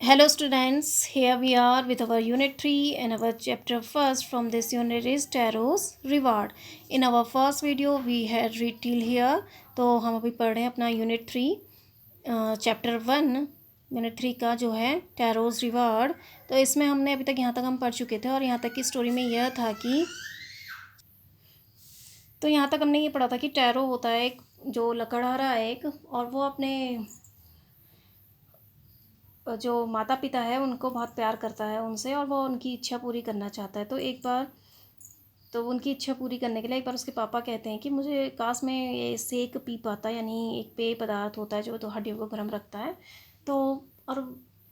Hello students, here we are with our unit 3 and our chapter first from this unit is Tarot's Reward. In our first video we had read till here, तो हम अभी पढ़ रहे हैं अपना unit 3 chapter 1 unit 3 का जो है टैरोज रिवार्ड। तो इसमें हमने अभी तक यहाँ तक हम पढ़ चुके थे और यहाँ तक की स्टोरी में यह था कि तो यहाँ तक हमने ये पढ़ा था कि टैरो होता है एक जो लकड़हारा है एक, और वो अपने जो माता पिता है उनको बहुत प्यार करता है उनसे, और वो उनकी इच्छा पूरी करना चाहता है। तो एक बार तो उनकी इच्छा पूरी करने के लिए एक बार उसके पापा कहते हैं कि मुझे काश में ये सेक पी पाता, यानी एक पेय पदार्थ होता है जो तो हड्डियों को गर्म रखता है। तो और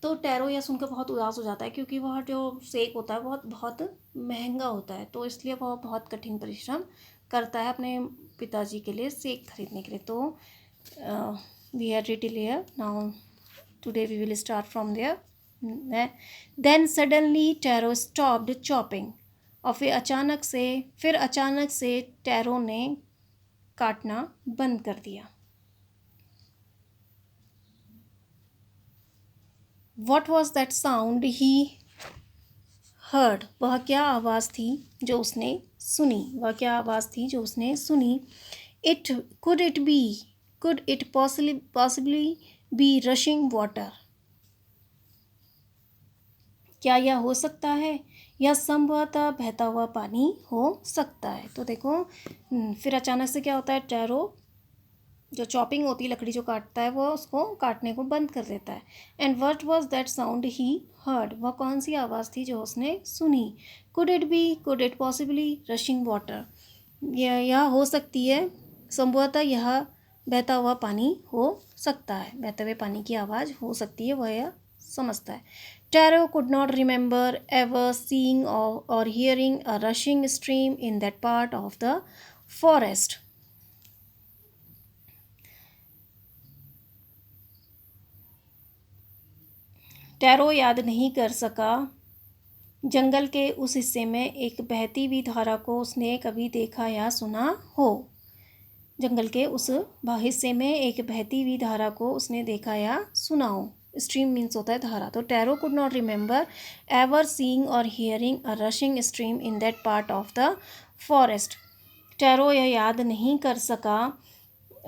तो टैरो यह सुनकर बहुत उदास हो जाता है क्योंकि वह जो सेक होता है बहुत बहुत महंगा होता है, तो इसलिए वह बहुत कठिन परिश्रम करता है अपने पिताजी के लिए सेक खरीदने के लिए। तो we are retail here now, today we will start from there. Then suddenly Taro stopped chopping. और फिर अचानक से टैरो ने काटना बंद कर दिया। What was that sound he heard? वह क्या आवाज़ थी जो उसने सुनी? It could it possibly be rushing water? क्या यह हो सकता है? यह संभवतः बहता हुआ पानी हो सकता है। तो देखो फिर अचानक से क्या होता है, टैरो जो चॉपिंग होती है, लकड़ी जो काटता है, वो उसको काटने को बंद कर देता है। And what was that sound he heard? वह कौन सी आवाज़ थी जो उसने सुनी? Could it possibly rushing water? यह हो सकती है, संभवतः यह बहता हुआ पानी हो सकता है, बहते हुए पानी की आवाज़ हो सकती है, वह यह समझता है। Taro could not remember ever seeing or hearing a rushing stream in that part of the forest. Taro याद नहीं कर सका जंगल के उस हिस्से में एक बहती हुई धारा को उसने कभी देखा या सुना हो। जंगल के उस हिस्से में एक बहती हुई धारा को उसने देखा या सुना हो। स्ट्रीम मीन्स होता है धारा। तो Taro could not remember ever seeing or hearing a rushing stream in that part of the forest. Taro यह याद नहीं कर सका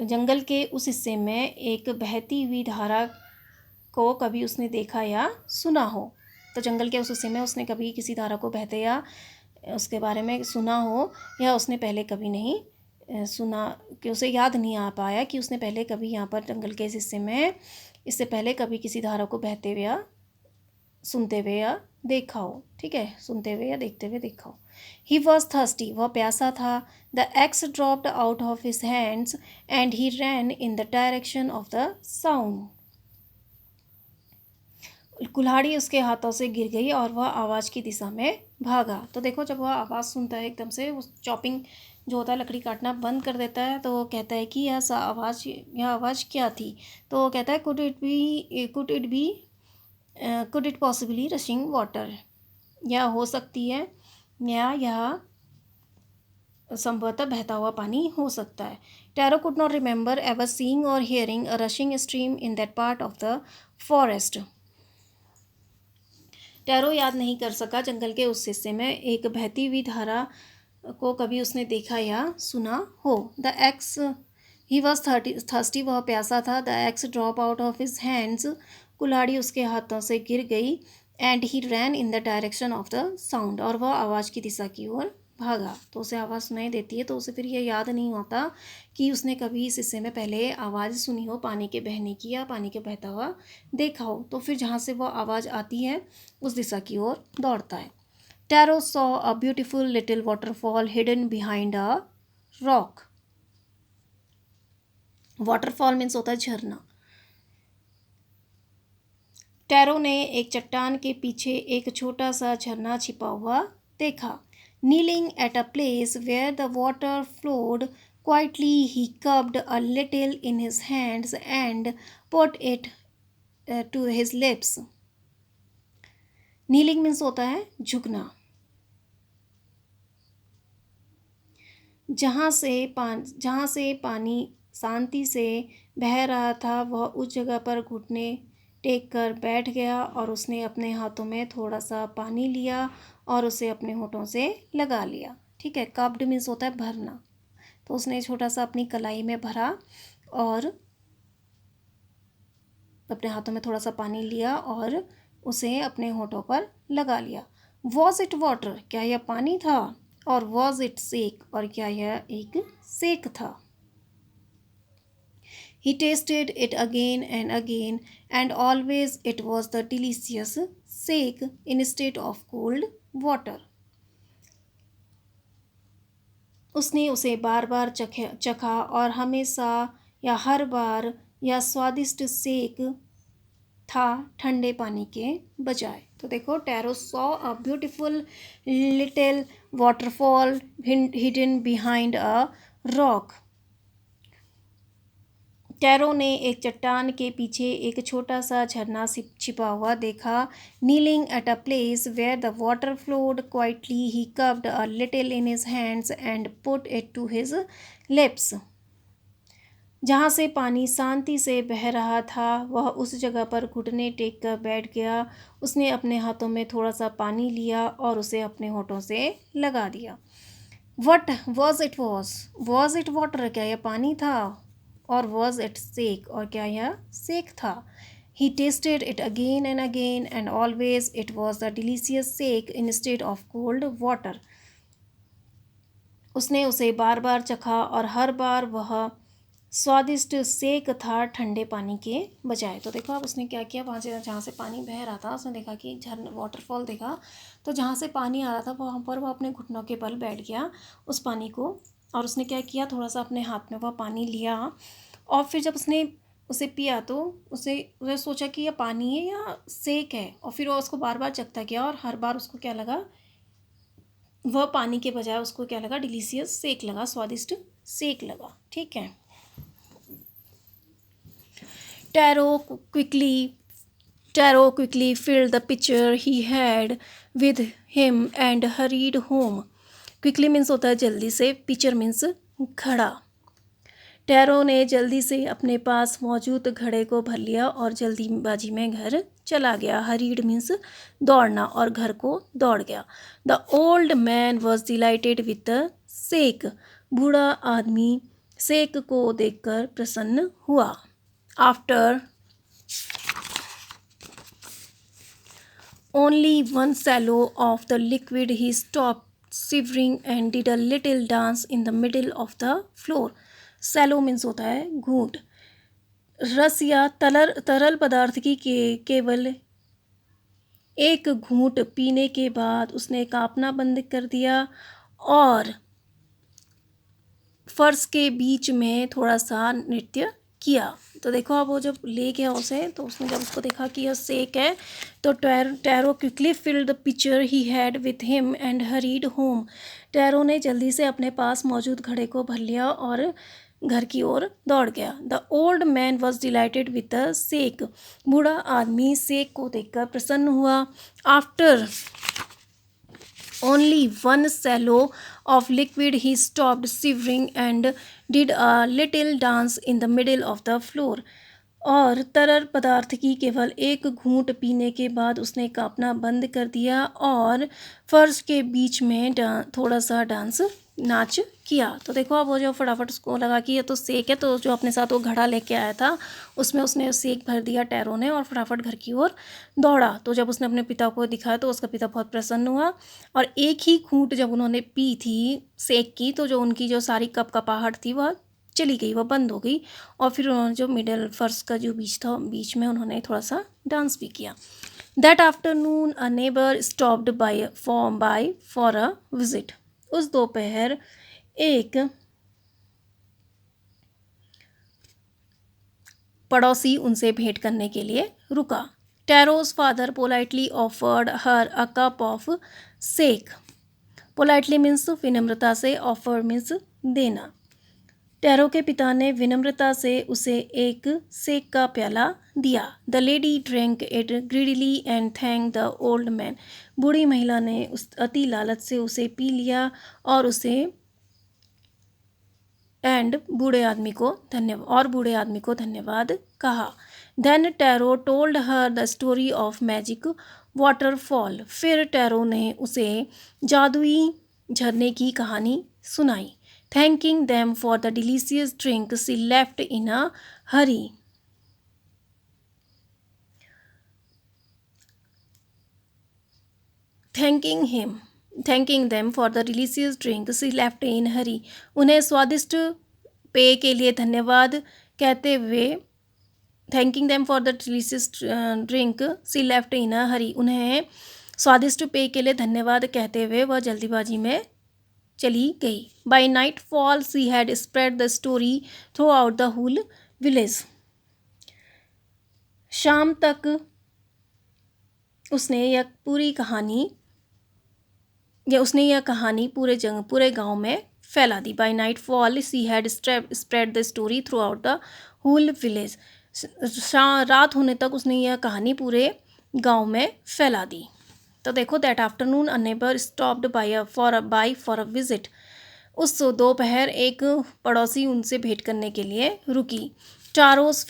जंगल के उस हिस्से में एक बहती हुई धारा को कभी उसने देखा या सुना हो। तो जंगल के उस हिस्से में उसने कभी किसी धारा को बहते या उसके बारे में सुना हो, या उसने पहले कभी नहीं सुना, कि उसे याद नहीं आ पाया कि उसने पहले कभी यहाँ पर जंगल के इस हिस्से में इससे पहले कभी किसी धारा को बहते हुए या सुनते हुए या देखा हो। ठीक है, सुनते हुए या देखते हुए देखा हो। ही वॉज थर्स्टी, वह प्यासा था। The axe dropped out of his hands and he ran in the direction of the sound. कुल्हाड़ी उसके हाथों से गिर गई और वह आवाज़ की दिशा में भागा। तो देखो जब वह आवाज़ सुनता है एकदम से, उस चॉपिंग जो होता है लकड़ी काटना बंद कर देता है, तो वो कहता है कि यह आवाज़ क्या थी? तो वो कहता है could it possibly rushing water? यह हो सकती है, या यह संभवतः बहता हुआ पानी हो सकता है। Taro could not remember ever seeing or hearing a rushing stream in that part of the forest. Taro याद नहीं कर सका जंगल के उस हिस्से में एक बहती हुई धारा को कभी उसने देखा या सुना हो। The axe he was thirsty, वह प्यासा था। The axe drop out of his hands, कुल्हाड़ी उसके हाथों से गिर गई। And he ran in the direction of the sound, और वह आवाज़ की दिशा की ओर भागा। तो उसे आवाज़ सुनाई देती है, तो उसे फिर यह याद नहीं होता कि उसने कभी इस हिस्से में पहले आवाज़ सुनी हो पानी के बहने की या पानी के बहता हुआ देखा हो। तो फिर जहाँ से वह आवाज़ आती है उस दिशा की ओर दौड़ता है। Tarot saw a beautiful little waterfall hidden behind a rock. Waterfall means होता है झरना। टैरो ने एक चट्टान के पीछे एक छोटा सा झरना छिपा हुआ देखा। Kneeling at a place where the water flowed quietly he cupped a little in his hands and put it to his lips. Kneeling means होता है झुकना। जहाँ से पानी शांति से बह रहा था, वह उस जगह पर घुटने टेक कर बैठ गया और उसने अपने हाथों में थोड़ा सा पानी लिया और उसे अपने होठों से लगा लिया। ठीक है, कप्ड मीन्स होता है भरना, तो उसने छोटा सा अपनी कलाई में भरा और अपने हाथों में थोड़ा सा पानी लिया और उसे अपने होठों पर लगा लिया। वॉज इट वाटर, क्या यह पानी था? और वॉज इट सेक, और क्या यह एक सेक था? He tasted it again and again, and always it was the delicious shake instead of cold water. उसने उसे बार बार चखा और हमेशा या हर बार यह स्वादिष्ट सेक था ठंडे पानी के बजाय। तो देखो, tarot saw a beautiful little waterfall hidden behind a rock. Tarot ने एक चट्टान के पीछे एक छोटा सा झरना छिपा हुआ देखा। Kneeling at a place where the water flowed quietly he cupped a little in his hands and put it to his lips. जहाँ से पानी शांति से बह रहा था वह उस जगह पर घुटने टेक कर बैठ गया। उसने अपने हाथों में थोड़ा सा पानी लिया और उसे अपने होठों से लगा दिया। What was it was it water, क्या यह पानी था? और वॉज इट सेक, और क्या यह सेक था? He tasted it again and always it was the delicious sake instead of cold water. उसने उसे बार बार चखा और हर बार वह स्वादिष्ट सेक था ठंडे पानी के बजाय। तो देखो अब उसने क्या किया, वहाँ से जहाँ से पानी बह रहा था उसने देखा कि झरना वाटरफॉल देखा, तो जहाँ से पानी आ रहा था वहाँ पर वह अपने घुटनों के बल बैठ गया उस पानी को, और उसने क्या किया, थोड़ा सा अपने हाथ में वह पानी लिया और फिर जब उसने उसे पिया तो उसे सोचा कि यह पानी है या सेक है, और फिर वह उसको बार बार चखता गया और हर बार उसको क्या लगा, वह पानी के बजाय उसको क्या लगा, डिलीशियस सेक लगा, स्वादिष्ट सेक लगा। ठीक है। Taro quickly filled the pitcher he had with him and hurried home. Quickly means होता है जल्दी से, pitcher means घड़ा। टैरो ने जल्दी से अपने पास मौजूद घड़े को भर लिया और जल्दीबाजी में घर चला गया। हरीड मीन्स दौड़ना, और घर को दौड़ गया। The old man was dilated with the sake. बूढ़ा आदमी सेक को देखकर प्रसन्न हुआ। After only one swallow of the liquid he stopped shivering and did a little dance in the middle of the floor. swallow means होता है घूंट। रस या तरल पदार्थ की केवल एक घूंट पीने के बाद उसने कांपना बंद कर दिया और फर्श के बीच में थोड़ा सा नृत्य किया। तो देखो अब वो जब ले गया उसे, तो उसने जब उसको देखा कि यह सेक है, तो tarot quickly filled the picture he had with him and hurried home. Tarot ने जल्दी से अपने पास मौजूद घड़े को भर लिया और घर की ओर दौड़ गया। The old man was dilated with the sake. बूढ़ा आदमी सेक को देखकर प्रसन्न हुआ। After only one swallow of liquid he stopped shivering and did a little dance in the middle of the floor. और तरल पदार्थ की केवल एक घूंट पीने के बाद उसने कांपना बंद कर दिया और फर्श के बीच में थोड़ा सा नाच किया। तो देखो अब वो जो फटाफट उसको लगा कि ये तो सेक है, तो जो अपने साथ वो घड़ा लेके आया था उसमें उसने सेक भर दिया टैरो ने और फटाफट घर की ओर दौड़ा। तो जब उसने अपने पिता को दिखाया तो उसका पिता बहुत प्रसन्न हुआ, और एक ही घूंट जब उन्होंने पी थी सेक की, तो जो उनकी जो सारी कपकपाहट थी वह चली गई, वह बंद हो गई, और फिर उन्होंने जो मिडल फर्श का जो बीच था बीच में उन्होंने थोड़ा सा डांस भी किया। That afternoon a neighbour stopped bye for a visit. उस दोपहर एक पड़ोसी उनसे भेंट करने के लिए रुका। Taro's father politely offered her a cup of sake. Politely means विनम्रता से, ऑफर मीन्स देना। टैरो के पिता ने विनम्रता से उसे एक सेक का प्याला दिया। The lady drank it greedily and thank the old man. बूढ़ी महिला ने उस अति लालच से उसे पी लिया और बूढ़े आदमी को धन्यवाद कहा। Then Taro told her the story of magic waterfall. फिर टैरो ने उसे जादुई झरने की कहानी सुनाई। Thanking them for the delicious drink she left in a hurry. Thanking them for the delicious drink she left in hurry. उन्हें स्वादिष्ट पेय के लिए धन्यवाद कहते हुए thanking them for the delicious drink she left in a hurry. उन्हें स्वादिष्ट पेय के लिए धन्यवाद कहते हुए वह जल्दीबाजी में चली गई। By nightfall she had spread the story throughout the whole village. शाम तक उसने यह कहानी पूरे गांव में फैला दी। By nightfall she had spread the story throughout the whole village. रात होने तक उसने यह कहानी पूरे गांव में फैला दी। तो देखो, that afternoon a neighbour stopped for a visit. उस दोपहर एक पड़ोसी उनसे भेंट करने के लिए रुकी। Taro's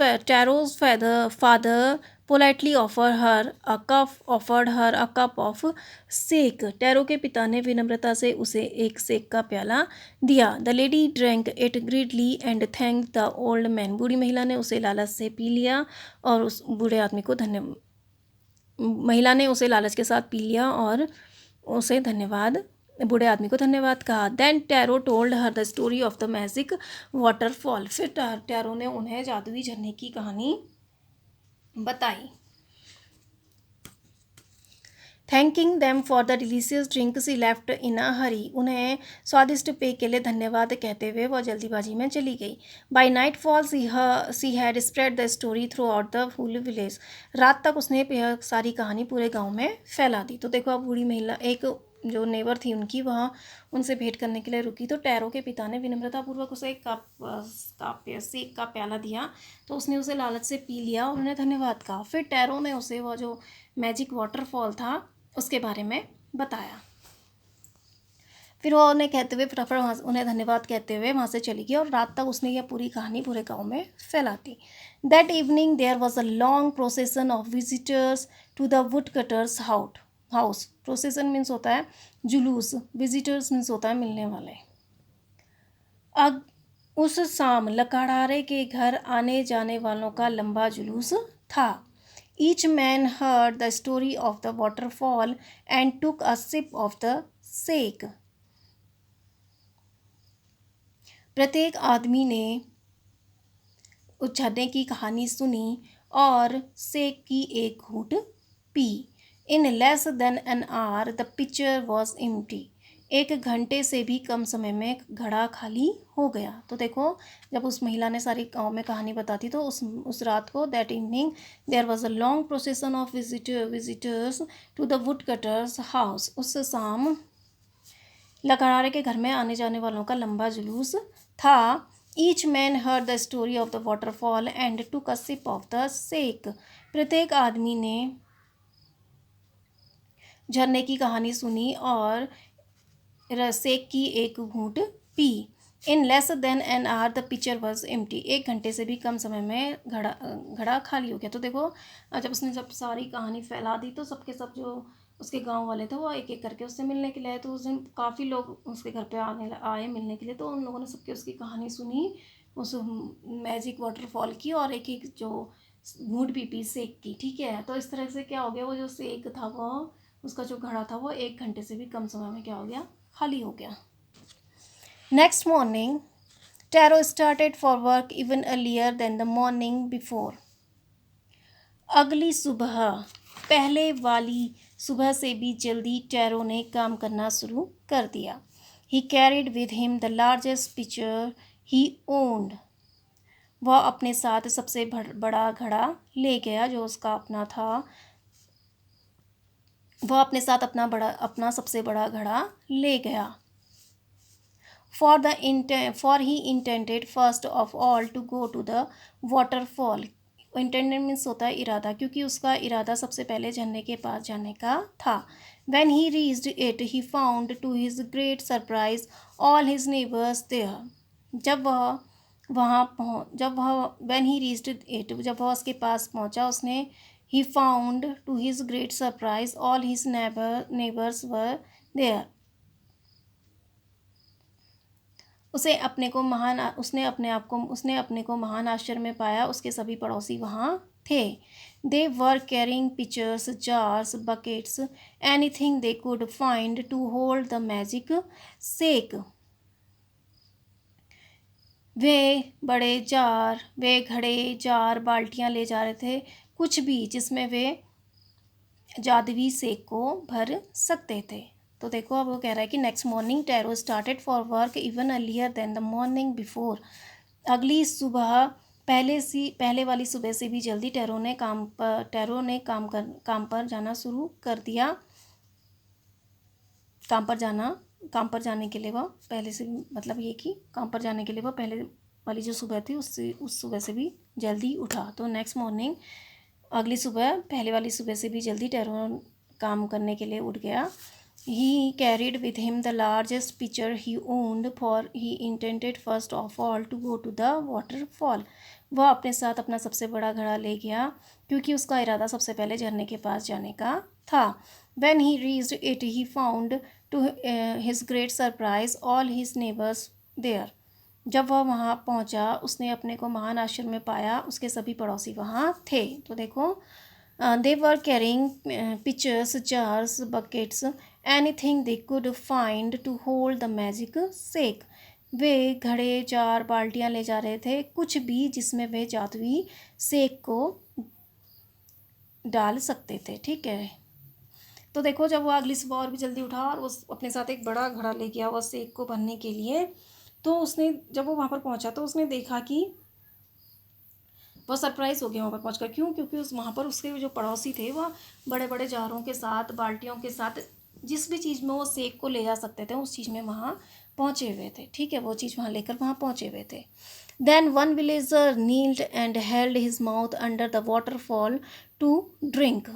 father politely offered her a cup of sake. Taro के पिता ने विनम्रता से उसे एक सेक का प्याला दिया। The lady drank it greedily and thank the old man. बूढ़ी महिला ने उसे लालच से पी लिया और उस बूढ़े आदमी को महिला ने उसे लालच के साथ पी लिया और उसे बूढ़े आदमी को धन्यवाद कहा। Then Taro told her the story of the magic waterfall. फिर टैरो ने उन्हें जादुई झरने की कहानी बताई। Thanking them for the delicious drink she left in a hurry. उन्हें स्वादिष्ट पेय के लिए धन्यवाद कहते हुए वह जल्दीबाजी में चली गई। By nightfall she had spread the story throughout the whole village. रात तक उसने यह सारी कहानी पूरे गांव में फैला दी। तो देखो, अब बूढ़ी महिला एक जो नेबर थी उनकी वहाँ उनसे भेंट करने के लिए रुकी। तो टैरो के पिता ने विनम्रतापूर्वक उसे एक सेक का प्याला दिया। तो उसने उसे लालच से पी लिया और उन्हें धन्यवाद कहा। फिर टैरो ने उसे वह जो मैजिक वाटरफॉल था उसके बारे में बताया। फिर वो उन्हें कहते हुए फटाफट उन्हें धन्यवाद कहते हुए वहाँ से चली गई और रात तक उसने यह पूरी कहानी पूरे गांव में फैला दी। That evening there was a long procession of visitors to the woodcutter's house. Procession means होता है जुलूस, विजिटर्स मीन्स होता है मिलने वाले। अब उस शाम लकड़हारे के घर आने जाने वालों का लंबा जुलूस था। Each man heard the story of the waterfall and took a sip of the sake. प्रत्येक आदमी ने उस झरने की कहानी सुनी और सेक की एक घूंट P. In less than an hour, the pitcher was empty. 1 घंटे से भी कम समय में घड़ा खाली हो गया। तो देखो, जब उस महिला ने सारी गाँव में कहानी बता दी तो उस रात को that evening there was a long procession of visitors to the woodcutter's house. उस शाम लकड़हारे के घर में आने जाने वालों का लंबा जुलूस था। Each man heard the story of the waterfall and took a sip of the sake. प्रत्येक आदमी ने झरने की कहानी सुनी और सेक की एक घूंट पी। In less than an hour the pitcher was empty. 1 घंटे से भी कम समय में घड़ा खाली हो गया। तो देखो, जब उसने सारी कहानी फैला दी तो सबके सब जो उसके गांव वाले थे वो एक एक करके उससे मिलने के लिए आए। तो उस दिन काफ़ी लोग उसके घर पे आए मिलने के लिए। तो उन लोगों ने सबके उसकी कहानी सुनी उस मैजिक वाटरफॉल की और एक एक जो घूंट पी सेक की। ठीक है, तो इस तरह से क्या हो गया, वो जो सेक था वो उसका जो घड़ा था वो 1 घंटे से भी कम समय में क्या हो गया, खाली हो गया। Next morning Taro started for work even earlier than the morning before. अगली सुबह, पहले वाली सुबह से भी जल्दी टैरो ने काम करना शुरू कर दिया। ही carried with him the largest picture he owned. वह अपने साथ सबसे बड़ा घड़ा ले गया जो उसका अपना था। वह अपने साथ अपना सबसे बड़ा घड़ा ले गया। For he intended first of all to go to the waterfall. Intended means होता है इरादा, क्योंकि उसका इरादा सबसे पहले झरने के पास जाने का था। When he reached it, he found to his great surprise all his neighbors there. जब वह जब वह व्हेन ही रीच्ड इट, जब वह उसके पास पहुंचा, उसने he found to his great surprise all his neighbours were there. उसने अपने को महान आश्चर्य में पाया, उसके सभी पड़ोसी वहाँ थे। They were carrying pitchers, jars, buckets, anything they could find to hold the magic sake. वे घड़े, जार, बाल्टियाँ ले जा रहे थे, कुछ भी जिसमें वे जादुई सेक को भर सकते थे। तो देखो अब वो कह रहा है कि next morning Taro started for work even earlier than the morning before. अगली सुबह पहले वाली सुबह से भी जल्दी टैरो ने काम पर जाना शुरू कर दिया। काम पर जाने के लिए वह पहले से भी, मतलब ये कि काम पर जाने के लिए वह पहले वाली जो सुबह थी उस सुबह से भी जल्दी उठा। तो नेक्स्ट मॉर्निंग अगली सुबह पहले वाली सुबह से भी जल्दी टैरो काम करने के लिए उठ गया। He carried with him the largest pitcher he owned, for he intended first of all to go to the waterfall. वह अपने साथ अपना सबसे बड़ा घड़ा ले गया क्योंकि उसका इरादा सबसे पहले झरने के पास जाने का था। When he reached it, he found to his great surprise all his neighbors there. जब वह वहाँ पहुँचा, उसने अपने को महान आश्चर्य में पाया, उसके सभी पड़ोसी वहाँ थे। तो देखो, they were carrying pitchers, jars, buckets, anything they could find to hold the magic shake. वे घड़े, जार, बाल्टियाँ ले जा रहे थे, कुछ भी जिसमें वे जादुई सेक को डाल सकते थे। ठीक है, तो देखो जब वो अगली सुबह और भी जल्दी उठा और वो अपने साथ एक बड़ा घड़ा ले गया वो सेक को भरने के लिए, तो उसने जब वो वहाँ पर पहुँचा तो उसने देखा कि वो सरप्राइज़ हो गया वहाँ पर पहुँचकर। क्यों? क्योंकि वहाँ पर उसके जो पड़ोसी थे वह बड़े बड़े जारों के साथ, बाल्टियों के साथ, जिस भी चीज़ में वो सेक को ले जा सकते थे उस चीज़ में वहाँ पहुँचे हुए थे। ठीक है, वो चीज़ वहाँ लेकर वहाँ पहुँचे हुए थे। Then one villager kneeled and held his mouth under the waterfall to drink.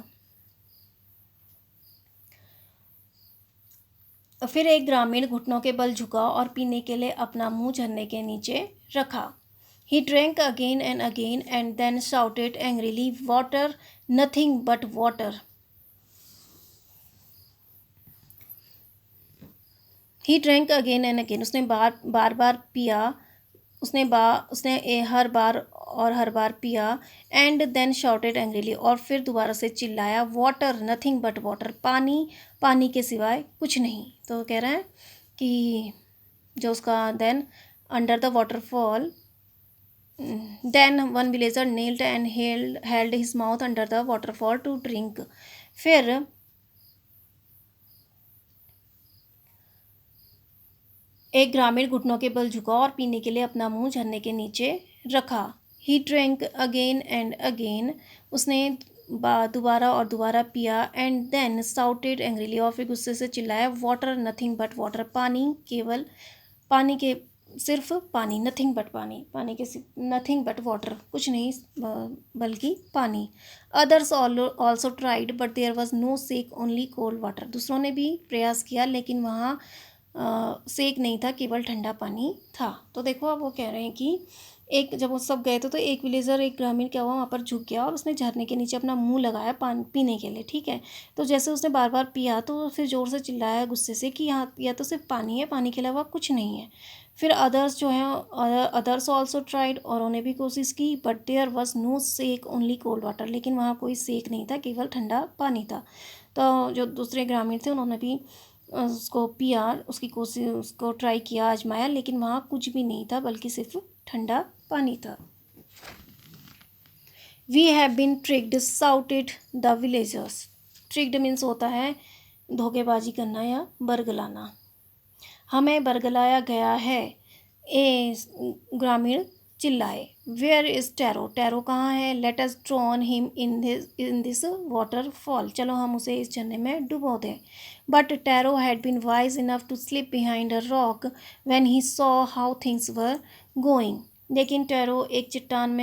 फिर एक ग्रामीण घुटनों के बल झुका और पीने के लिए अपना मुंह झरने के नीचे रखा। He drank again and then shouted angrily, water, nothing but water. He drank again and again, उसने बार बार पिया, उसने हर बार पिया। एंड देन शाउटेड एंग्रीली, और फिर दोबारा से चिल्लाया, वाटर, नथिंग बट वाटर, पानी के सिवाय कुछ नहीं। तो कह रहा है कि जो उसका then under the waterfall, then one villager kneeled and held his mouth under the waterfall to drink. फिर एक ग्रामीण घुटनों के बल झुका और पीने के लिए अपना मुंह झरने के नीचे रखा। He drank again and again, उसने दोबारा और दोबारा पिया। एंड देन शाउटेड एंग्रीली, और फिर गुस्से से चिल्लाया, वाटर, नथिंग बट वाटर, सिर्फ पानी, नथिंग बट पानी के नथिंग बट वाटर, कुछ नहीं बल्कि पानी। Others also tried but there was no sake, only cold water. दूसरों ने भी प्रयास किया लेकिन वहाँ सेक नहीं था, केवल ठंडा पानी था। तो देखो अब वो कह रहे हैं कि जब वो सब गए तो एक विलेजर, एक ग्रामीण क्या हुआ, वहाँ पर झुक गया और उसने झरने के नीचे अपना मुंह लगाया पानी पीने के लिए। ठीक है, तो जैसे उसने बार बार पिया तो फिर ज़ोर से चिल्लाया गुस्से से कि यहाँ यह तो सिर्फ पानी है, पानी के अलावा कुछ नहीं है। फिर अदर्स ऑल्सो ट्राइड, और उन्होंने भी कोशिश की, but there was no sake, only cold water, लेकिन वहाँ कोई सेक नहीं था, केवल ठंडा पानी था। तो जो दूसरे ग्रामीण थे उन्होंने भी उसको पिया, उसको ट्राई किया, आजमाया, लेकिन वहाँ कुछ भी नहीं था बल्कि सिर्फ ठंडा पानी था। We have been tricked, shouted the villagers. Tricked means होता है धोखेबाजी करना या बरगलाना। हमें बरगलाया गया है, ए ग्रामीण चिल्लाए। वेयर इज़ टैरो, टैरो कहाँ है? Let us drown him in this waterfall, चलो हम उसे इस झरने में डुबो दें। But Taro had been wise enough to slip behind a rock when he saw how things were going. लेकिन टैरो एक चट्टान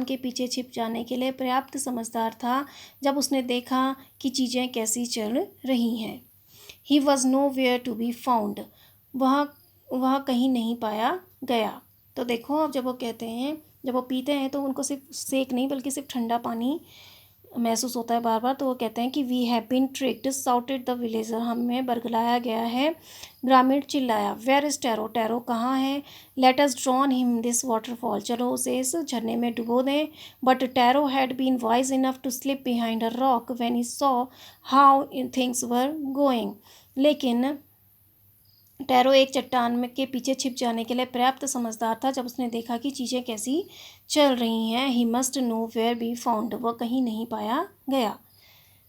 के पीछे छिप जाने के लिए पर्याप्त समझदार था जब उसने देखा कि चीज़ें कैसी चल रही हैं। He was nowhere to be found, वह कहीं नहीं पाया गया। तो देखो अब जब वो कहते हैं, जब वो पीते हैं तो उनको सिर्फ सेक नहीं बल्कि सिर्फ ठंडा पानी महसूस होता है बार बार। तो वो कहते हैं कि we have been tricked, shouted the villager, हमें बरगलाया गया है। ग्रामीण चिल्लाया, वेयर इज टैरो, टैरो कहाँ है। Let us drown him this waterfall, चलो उसे इस झरने में डुबो दें। But Taro had been wise enough to slip behind a rock when he saw how things were going, लेकिन टैरो एक चट्टान में के पीछे छिप जाने के लिए पर्याप्त समझदार था। जब उसने देखा कि चीज़ें कैसी चल रही हैं, he must nowhere be found, वह कहीं नहीं पाया गया।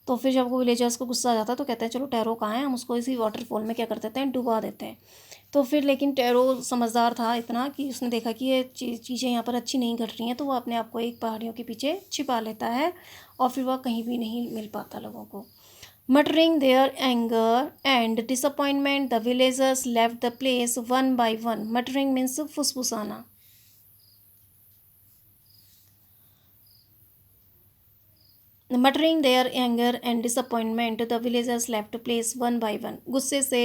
तो फिर जब वो विलेजर्स को गुस्सा आ जाता है तो कहते हैं चलो टैरो कहाँ है, हम उसको इसी वाटरफॉल में क्या कर देते हैं, डुबा देते हैं। तो फिर लेकिन टैरो समझदार था इतना कि उसने देखा कि ये चीज़ें यहाँ पर अच्छी नहीं घट रही हैं, तो वो अपने आप को एक पहाड़ियों के पीछे छिपा लेता है और फिर वह कहीं भी नहीं मिल पाता लोगों को। Muttering their anger and disappointment, the villagers left the place one by one. Muttering means फुसफुसाना। Muttering their anger and disappointment, the villagers left place one by one. गुस्से से,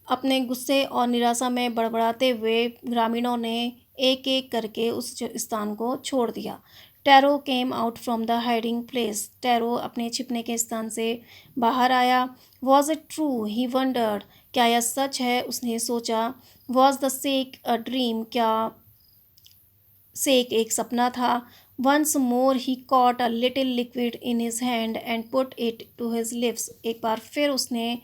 अपने गुस्से और निराशा में बड़बड़ाते हुए ग्रामीणों ने एक एक करके उस स्थान को छोड़ दिया। Taro came out from the hiding place, Taro अपने छिपने के स्थान से बाहर आया। Was it true, he wondered, क्या यह सच है, उसने सोचा। Was the sake a dream, क्या सेक एक सपना था। Once more he caught a little liquid in his hand and put it to his lips, एक बार फिर उसने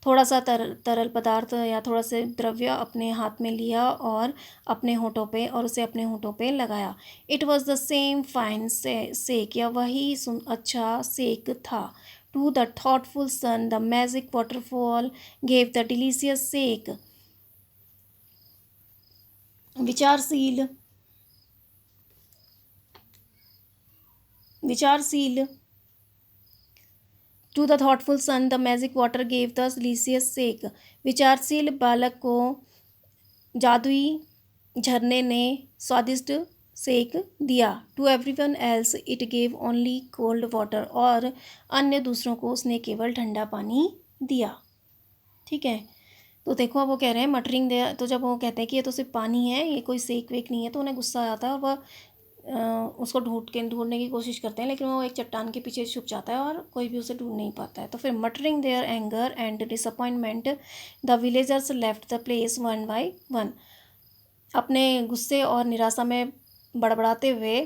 थोड़ा सा तरल पदार्थ या थोड़ा से द्रव्य अपने हाथ में लिया और अपने होठों पे, और उसे अपने होठों पे लगाया। It was the same fine sake, या वही अच्छा सेक था। To the thoughtful son the magic waterfall gave the delicious sake, विचारशील विचारशील to the thoughtful son the magic water gave the delicious sake, विचारशील बालक को जादुई झरने ने स्वादिष्ट सेक दिया। To everyone else it gave only cold water, और अन्य दूसरों को उसने केवल ठंडा पानी दिया। ठीक है, तो देखो अब वो कह रहे हैं मटरिंग दे, तो जब वो कहते हैं कि ये तो सिर्फ पानी है, ये कोई सेक वेक नहीं है, तो उन्हें गुस्सा आता है और वह उसको ढूंढने की कोशिश करते हैं, लेकिन वो एक चट्टान के पीछे छुप जाता है और कोई भी उसे ढूंढ नहीं पाता है। तो फिर muttering their anger and disappointment the villagers left the place one by one, अपने गुस्से और निराशा में बड़बड़ाते हुए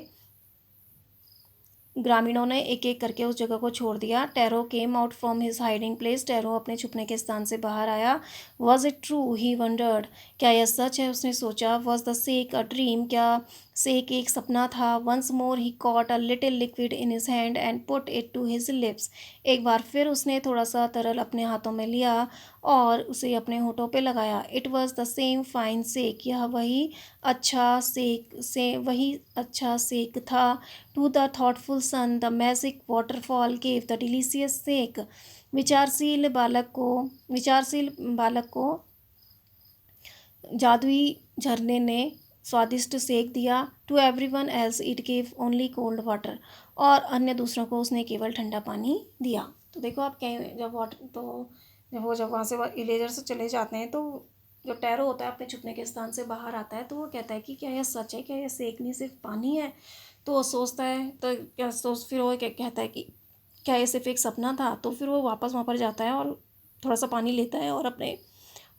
ग्रामीणों ने एक एक करके उस जगह को छोड़ दिया। Taro came out from his hiding place, Taro अपने छुपने के स्थान से बाहर आया। Was it true, he wondered, क्या यह सच है, उसने सोचा। Was the sake a dream, क्या सेक एक सपना था। Once more he caught a little liquid in his hand and put it to his lips, एक बार फिर उसने थोड़ा सा तरल अपने हाथों में लिया और उसे अपने होठों पे लगाया। It was the same fine sake, यह वही अच्छा सेक था। To the thoughtful son the magic waterfall gave the delicious sake, विचारशील बालक को जादुई झरने ने स्वादिष्ट सेक दिया। To everyone else it gave only cold water, और अन्य दूसरों को उसने केवल ठंडा पानी दिया। तो देखो आप कहीं जब वहाँ से इलेजर से चले जाते हैं, तो जो टैरो होता है अपने छुपने के स्थान से बाहर आता है, तो वो कहता है कि क्या यह सच है, क्या यह सेक नहीं सिर्फ पानी है। तो वो सोचता है, तो क्या सोच, फिर वो कहता है कि क्या ये सिर्फ एक सपना था। तो फिर वो वापस वहाँ पर जाता है और थोड़ा सा पानी लेता है और अपने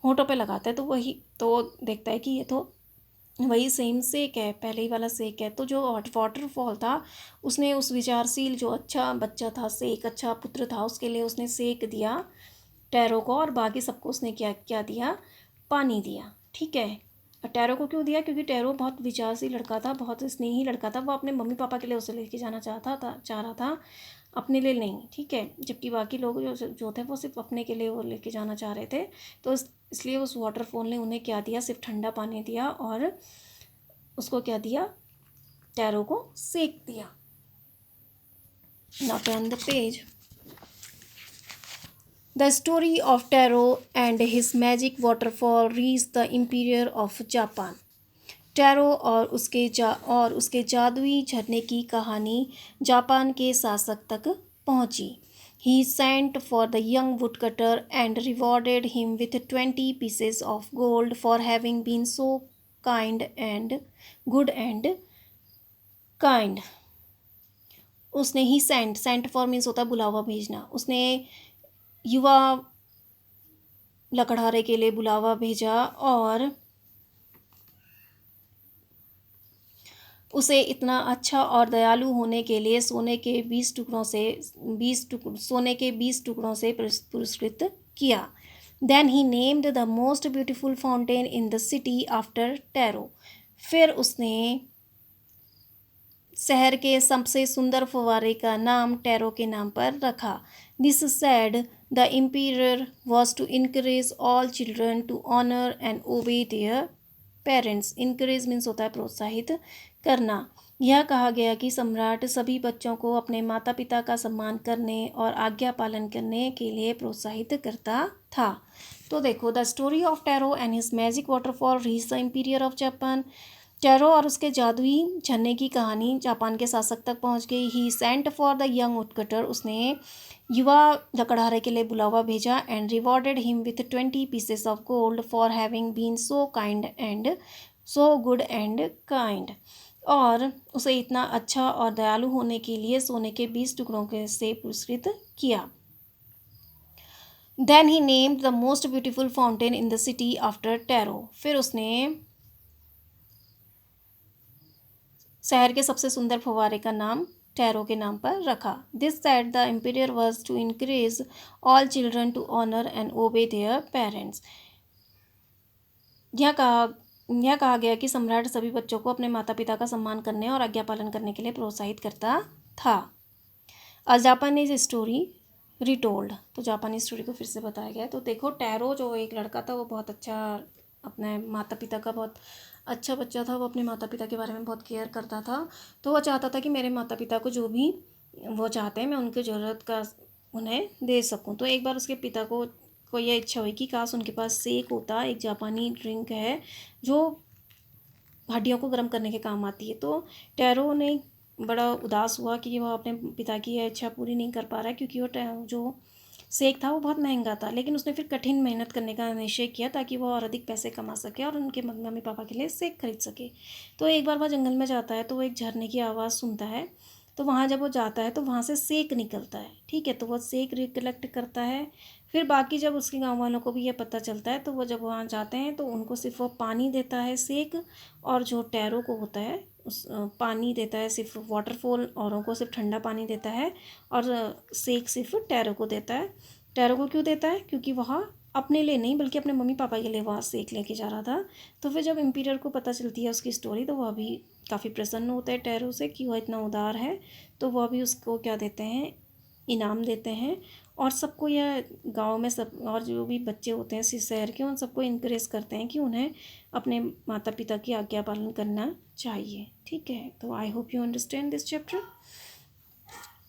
होठों पे लगाता है, तो वही, तो देखता है कि ये तो वही सेम सेक है, पहले ही वाला सेक है। तो जो वाटरफॉल था, उसने उस विचारशील जो अच्छा बच्चा था, सेक अच्छा पुत्र था, उसके लिए उसने सेक दिया टैरो को, और बाकी सबको उसने क्या क्या दिया, पानी दिया। ठीक है, टैरो को क्यों दिया, क्योंकि टैरो बहुत विचारशील लड़का था, बहुत स्नेही लड़का था, वो अपने मम्मी पापा के लिए उसे लेके जाना चाह रहा था, अपने लिए नहीं। ठीक है, जबकि बाकी लोग जो थे वो सिर्फ अपने के लिए वो लेके जाना चाह रहे थे। तो इसलिए उस वाटरफॉल ने उन्हें क्या दिया, सिर्फ ठंडा पानी दिया, और उसको क्या दिया, टैरो को सेक दिया। Now turn the page. The story of Taro and his magic waterfall reached the Empire of Japan. Tarot और उसके जादुई झरने की कहानी जापान के शासक तक पहुंची। he sent for the young woodcutter and rewarded him with 20 pieces of gold for having been so kind and good and kind. उसने ही सेंट फॉर मीन्स होता है बुलावा भेजना, उसने युवा लकड़हारे के लिए बुलावा भेजा और उसे इतना अच्छा और दयालु होने के लिए सोने के 20 टुकड़ों से पुरस्कृत किया. Then he named the most beautiful fountain in the city after Taro. फिर उसने शहर के सबसे सुंदर फव्वारे का नाम टैरो के नाम पर रखा. This said the emperor was to encourage all children to honour and obey their parents. Encourage means होता है प्रोत्साहित करना. यह कहा गया कि सम्राट सभी बच्चों को अपने माता पिता का सम्मान करने और आज्ञा पालन करने के लिए प्रोत्साहित करता था. तो देखो, the story of Taro and his magic waterfall reach the emperor of Japan. टैरो और उसके जादुई झरने की कहानी जापान के शासक तक पहुंच गई. He sent for the young woodcutter. उसने युवा लकड़हारे के लिए बुलावा भेजा. And rewarded him with 20 pieces of gold for having been so kind and so good and kind. और उसे इतना अच्छा और दयालु होने के लिए सोने के 20 टुकड़ों के से पुरस्कृत किया. Then he named the most beautiful fountain in the city after Taro. फिर उसने शहर के सबसे सुंदर फव्वारे का नाम टैरो के नाम पर रखा. This said the emperor was to encourage all children to honour and obey their parents. यह कहा गया कि सम्राट सभी बच्चों को अपने माता पिता का सम्मान करने और आज्ञा पालन करने के लिए प्रोत्साहित करता था. A Japanese story retold. तो जापानी स्टोरी को फिर से बताया गया. तो देखो, टैरो जो एक लड़का था वो बहुत अच्छा, अपने माता पिता का बहुत अच्छा बच्चा था. वो अपने माता पिता के बारे में बहुत केयर करता था. तो वो चाहता था कि मेरे माता पिता को जो भी वो चाहते हैं मैं उनकी ज़रूरत का उन्हें दे सकूं. तो एक बार उसके पिता को यह इच्छा हुई कि काश उनके पास सेक होता. एक जापानी ड्रिंक है जो हड्डियों को गर्म करने के काम आती है. तो टैरो ने बड़ा उदास हुआ कि वह अपने पिता की यह इच्छा पूरी नहीं कर पा रहा है, क्योंकि वो जो सेक था वो बहुत महंगा था. लेकिन उसने फिर कठिन मेहनत करने का निश्चय किया ताकि वह और अधिक पैसे कमा सके और उनके मम्मी पापा के लिए सेक खरीद सके. तो एक बार वह जंगल में जाता है तो वो एक झरने की आवाज़ सुनता है. तो वहाँ जब वो जाता है तो वहाँ से सेक निकलता है. ठीक है, तो वह सेक रिकलेक्ट करता है. फिर बाकी जब उसके गांव वालों को भी ये पता चलता है तो वो जब वहाँ जाते हैं तो उनको सिर्फ वो पानी देता है सेक, और जो टैरो को होता है उस पानी देता है सिर्फ वाटरफॉल, औरों को सिर्फ ठंडा पानी देता है, और सेक सिर्फ टैरो को देता है. टैरो को क्यों देता है? क्योंकि वह अपने लिए नहीं बल्कि अपने मम्मी पापा के लिए वह सेक लेके जा रहा था. तो फिर जब एम्पीरियर को पता चलती है उसकी स्टोरी तो वह भी काफ़ी प्रसन्न होता है टैरो से कि वह इतना उदार है. तो वह भी उसको क्या देते हैं, इनाम देते हैं. और सबको यह गांव में सब और जो भी बच्चे होते हैं इस शहर के उन सबको इनकरेज करते हैं कि उन्हें अपने माता पिता की आज्ञा पालन करना चाहिए. ठीक है, तो I hope you understand this chapter.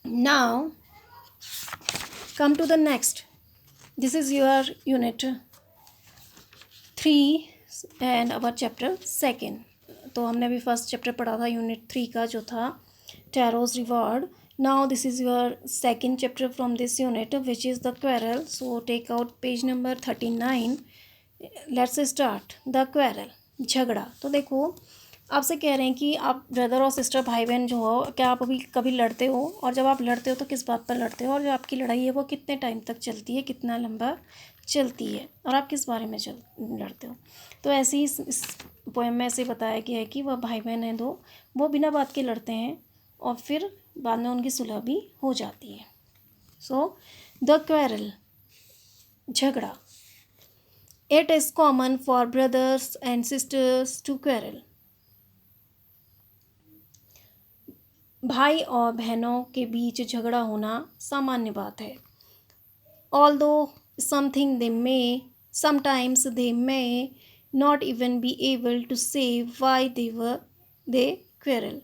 Now come to the next. This is your unit 3 and our chapter 2. तो हमने अभी फर्स्ट चैप्टर पढ़ा था यूनिट 3 का जो था Taro's reward. Now this is your second chapter from this unit, which is the quarrel. So take out page number 39. Let's start the quarrel. झगड़ा. तो देखो, आपसे कह रहे हैं कि आप ब्रदर और सिस्टर भाई बहन जो हो, क्या आप अभी कभी लड़ते हो? और जब आप लड़ते हो तो किस बात पर लड़ते हो? और जो आपकी लड़ाई है वो कितने टाइम तक चलती है, कितना लंबा चलती है, और आप किस बारे में लड़ते हो? तो ऐसे ही इस पोएम में ऐसे बताया गया है कि वह भाई बहन हैं दो, वो बिना बात के लड़ते हैं और फिर बाद में उनकी सुलह भी हो जाती है. सो द क्वेरल, झगड़ा. It is common for brothers and sisters to quarrel. भाई और बहनों के बीच झगड़ा होना सामान्य बात है. Although sometimes they may not even be able to say why they quarrel.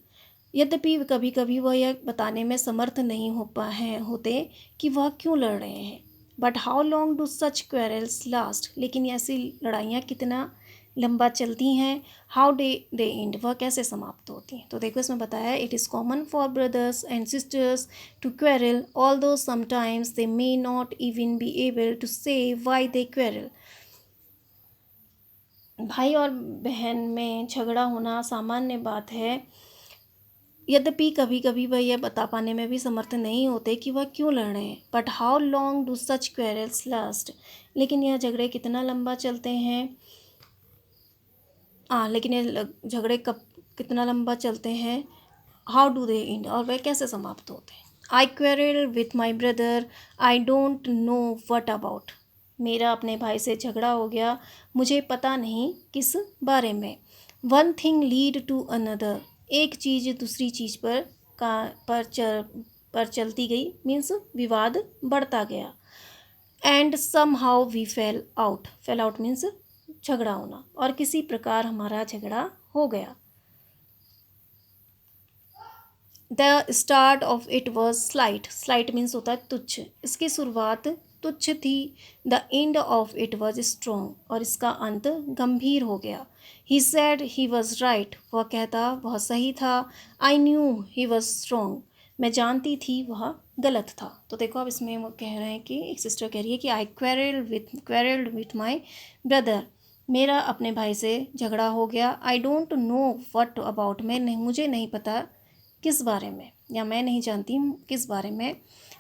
यद्यपि कभी कभी वह यह बताने में समर्थ नहीं होते कि वह क्यों लड़ रहे हैं. But how long do such quarrels last. लेकिन ऐसी लड़ाइयाँ कितना लंबा चलती हैं, हाउ दे एंड, वह कैसे समाप्त होती हैं। तो देखो इसमें बताया है, it is common for brothers and sisters to quarrel although sometimes they may not even be able to say why they quarrel. भाई और बहन में झगड़ा होना सामान्य बात है, यद्यपि कभी कभी वह यह बता पाने में भी समर्थ नहीं होते कि वह क्यों लड़ रहे हैं। But how long do such quarrels last, लेकिन यह झगड़े कितना लंबा चलते हैं। लेकिन ये झगड़े कब कितना लंबा चलते हैं, हाउ डू दे एंड, और वह कैसे समाप्त होते हैं। I quarrel with my brother, I don't know what about, मेरा अपने भाई से झगड़ा हो गया, मुझे पता नहीं किस बारे में। One thing lead to another, एक चीज़ दूसरी चीज़ पर चलती गई, मीन्स विवाद बढ़ता गया। And somehow we fell out means झगड़ा होना, और किसी प्रकार हमारा झगड़ा हो गया। The start of it was slight means होता है तुच्छ, इसकी शुरुआत तुच्छ थी। The end of it was strong, और इसका अंत गंभीर हो गया। He said he was right, वह कहता वह सही था। I knew he was strong, मैं जानती थी वह गलत था। तो देखो अब इसमें वो कह रहे हैं कि एक सिस्टर कह रही है कि I quarrelled with my brother, मेरा अपने भाई से झगड़ा हो गया। आई डोंट नो वट अबाउट, मुझे नहीं पता किस बारे में, या मैं नहीं जानती किस बारे में।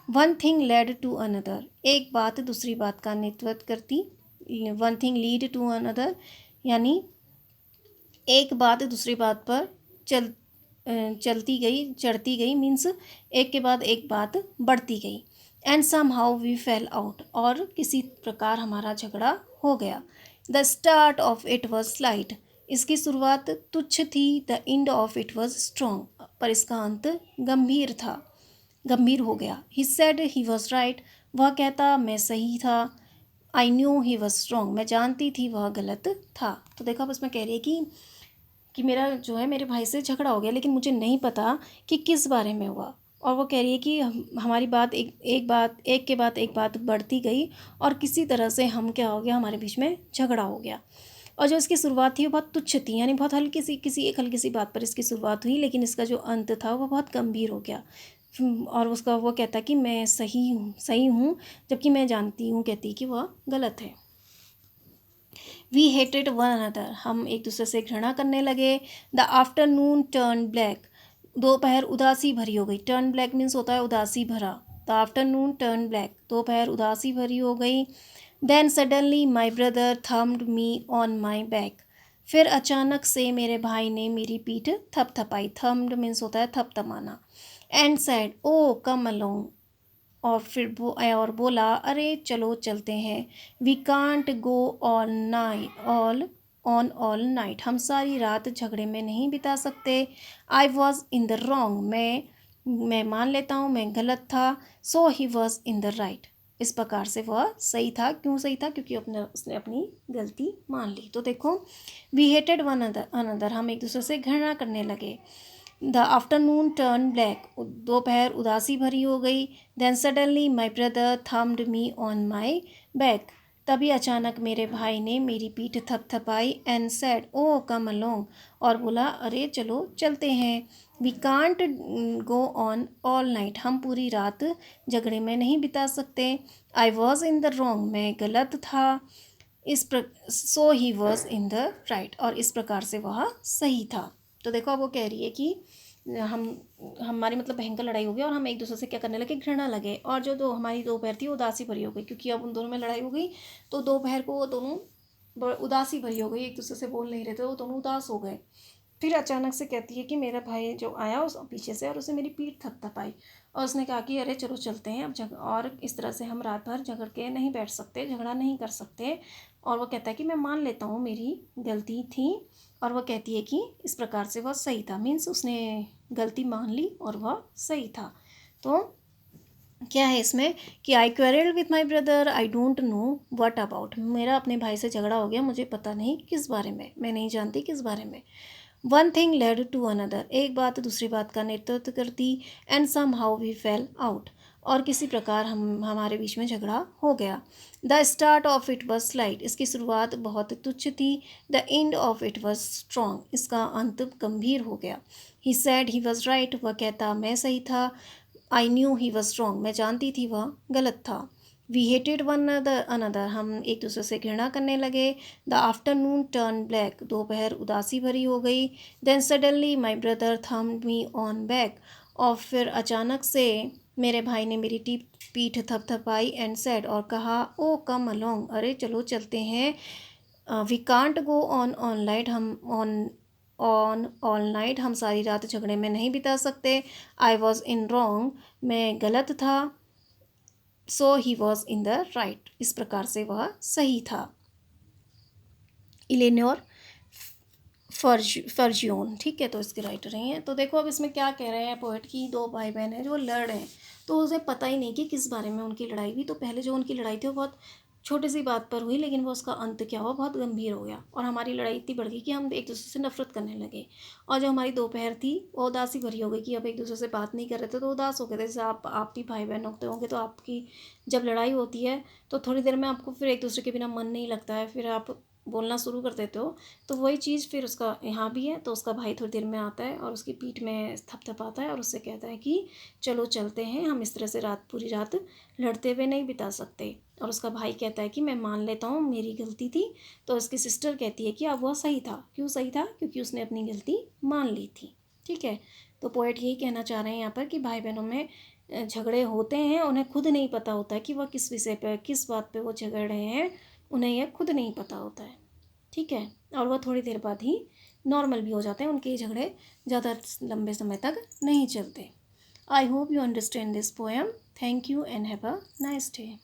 One thing led to another, एक बात दूसरी बात का नेतृत्व करती। One thing lead to another यानी एक बात दूसरी बात पर चलती गई, चढ़ती गई, मीन्स एक के बाद एक बात बढ़ती गई। And somehow we fell out, और किसी प्रकार हमारा झगड़ा हो गया। The start of it was slight, इसकी शुरुआत तुच्छ थी। The end of it was strong, पर इसका अंत गंभीर हो गया। He said he was right, वह कहता मैं सही था। I knew he was strong, मैं जानती थी वह गलत था। तो देखो अब इसमें कह रही है कि मेरा जो है मेरे भाई से झगड़ा हो गया, लेकिन मुझे नहीं पता कि किस बारे में हुआ। और वो कह रही है कि हमारी बात एक के बाद एक बात बढ़ती गई, और किसी तरह से हम क्या हो गया, हमारे बीच में झगड़ा हो गया। और जो इसकी शुरुआत थी वो बहुत तुच्छ थी, यानी बहुत हल्की सी एक हल्की सी बात पर इसकी शुरुआत हुई, लेकिन इसका जो अंत था वो बहुत गंभीर हो गया। और उसका वो कहता कि मैं सही हूँ, जबकि मैं जानती हूँ, कहती कि वह गलत है। वी हेटेड वन अनदर, हम एक दूसरे से घृणा करने लगे। द आफ्टरनून टर्न ब्लैक, दोपहर उदासी भरी हो गई। टर्न ब्लैक मीन्स होता है उदासी भरा। द आफ्टरनून टर्न ब्लैक, दोपहर उदासी भरी हो गई। Then suddenly my brother thumbed me on my back, फिर अचानक से मेरे भाई ने मेरी पीठ थपथपाई। थम्ड मीन्स होता है थपथपाना। And said oh come along, और बोला अरे चलो चलते हैं। We can't go all night, हम सारी रात झगड़े में नहीं बिता सकते। I was in the wrong, मैं मान लेता हूँ मैं गलत था। So he was in the right, इस प्रकार से वह सही था। क्यों सही था, क्योंकि उसने अपनी गलती मान ली। तो देखो वी हेटेड वन अनदर, हम एक दूसरे से घृणा करने लगे। द आफ्टरनून टर्न ब्लैक, दोपहर उदासी भरी हो गई। Then suddenly my brother thumbed me on my back, तभी अचानक मेरे भाई ने मेरी पीठ थपथपाई। And said oh come along, और बोला अरे चलो चलते हैं। We can't go on all night, हम पूरी रात झगड़े में नहीं बिता सकते। I was in the wrong, मैं गलत था। So he was in the right, और इस प्रकार से वह सही था। तो देखो अब वो कह रही है कि हम हमारी मतलब भयंकर लड़ाई हो गई, और हम एक दूसरे से क्या करने लगे, घृणा लगे। और जो हमारी दोपहर थी उदासी भरी हो गई, क्योंकि अब उन दोनों में लड़ाई हो गई, तो दोपहर को वो दोनों उदासी भरी हो गई, एक दूसरे से बोल नहीं रहे थे, वो दोनों उदास हो गए। फिर अचानक से कहती है कि मेरा भाई जो आया उस पीछे से, और उसे मेरी पीठ थपथपाई, और उसने कहा कि अरे चलो चलते हैं अब और इस तरह से हम रात भर झगड़ के नहीं बैठ सकते, झगड़ा नहीं कर सकते। और वो कहता है कि मैं मान लेता हूँ मेरी गलती थी। और वह कहती है कि इस प्रकार से वह सही था, मीन्स उसने गलती मान ली और वह सही था। तो क्या है इसमें कि I quarrelled with my brother, I don't know what about, मेरा अपने भाई से झगड़ा हो गया, मुझे पता नहीं किस बारे में, मैं नहीं जानती किस बारे में। One thing led to another, एक बात दूसरी बात का नेतृत्व करती। And somehow we fell out, और किसी प्रकार हमारे बीच में झगड़ा हो गया। The start of it was slight, इसकी शुरुआत बहुत तुच्छ थी। The end of it was strong, इसका अंत गंभीर हो गया। He said he was right, वह कहता मैं सही था। I knew he was wrong, मैं जानती थी वह गलत था। वी हेटेड वन अनदर, हम एक दूसरे से घृणा करने लगे। द आफ्टरनून टर्न ब्लैक, दोपहर उदासी भरी हो गई। Then suddenly my brother thumbed me on back, और फिर अचानक से मेरे भाई ने मेरी पीठ थपथपाई एंड सेड, और कहा ओ कम अलोंग, अरे चलो चलते हैं। We can't go on all night, हम ऑन ऑल नाइट, हम सारी रात झगड़े में नहीं बिता सकते। आई वॉज इन रॉन्ग, मैं गलत था। So he was in the right, इस प्रकार से वह सही था। इलेनोर फर्जियोन, ठीक है, तो इसके राइटर ही हैं। तो देखो अब इसमें क्या कह रहे हैं पोएट की, दो भाई बहन हैं जो लड़ रहे हैं, तो उसे पता ही नहीं कि किस बारे में उनकी लड़ाई हुई। तो पहले जो उनकी लड़ाई थी वो बहुत छोटी सी बात पर हुई, लेकिन वो उसका अंत क्या हुआ, बहुत गंभीर हो गया और हमारी लड़ाई इतनी बढ़ गई कि हम एक दूसरे से नफरत करने लगे। और जो हमारी दोपहर थी वो उदासी भरी हो गई कि अब एक दूसरे से बात नहीं कर रहे थे, तो उदास हो गए थे। जैसे आप भी भाई बहन होते होंगे, तो आपकी जब लड़ाई होती है तो थोड़ी देर में आपको फिर एक दूसरे के बिना मन नहीं लगता है, फिर आप बोलना शुरू कर देते हो। तो वही चीज़ फिर उसका यहाँ भी है। तो उसका भाई थोड़ी देर में आता है और उसकी पीठ में थपथपाता है और उससे कहता है कि चलो चलते हैं, हम इस तरह से पूरी रात लड़ते हुए नहीं बिता सकते। और उसका भाई कहता है कि मैं मान लेता हूँ मेरी गलती थी। तो उसकी सिस्टर कहती है कि अब वह सही था। क्यों सही था? क्योंकि उसने अपनी गलती मान ली थी। ठीक है, तो पोएट यही कहना चाह रहे हैं यहाँ पर कि भाई बहनों में झगड़े होते हैं, उन्हें खुद नहीं पता होता है कि वह किस विषय पर, किस बात पे वो झगड़ रहे हैं, उन्हें यह खुद नहीं पता होता है। ठीक है, और वह थोड़ी देर बाद ही नॉर्मल भी हो जाते हैं, उनके झगड़े ज़्यादा लंबे समय तक नहीं चलते। आई hope you understand this poem. Thank you and have a nice day.